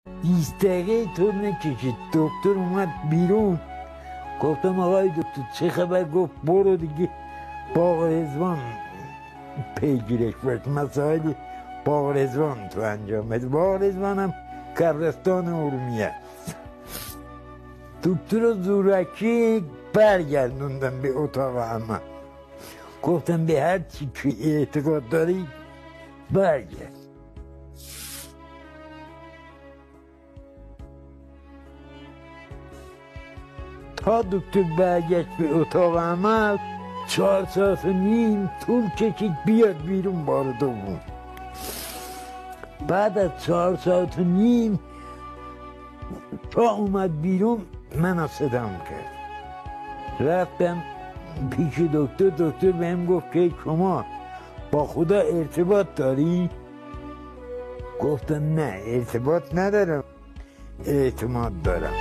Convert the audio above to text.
20 دقیقه طول نکشید دکتر اومد بیرون. گفتم آقای دکتر چه خبر؟ گفت برو دیگه باغ رضوان پیگیرش باش، مسائل باغ رضوان تو انجام بده. باغ رضوان هم قبرستان ارومیه است. دکتر رو زورکی برگردوندم به اتاق عمل. گفتم به هر چی که اعتقاد داری برگرد. تا دکتر برگشت به اتاق عمل 4 ساعت و نیم طول کشید بیاد بیرون بار دوم. بعد از 4 ساعت و نیم تا اومد بیرون منو صدام کرد. رفتم پیش دکتر. دکتر بهم گفت که شما با خدا ارتباط داری؟ گفتم نه ارتباط ندارم، اعتماد دارم.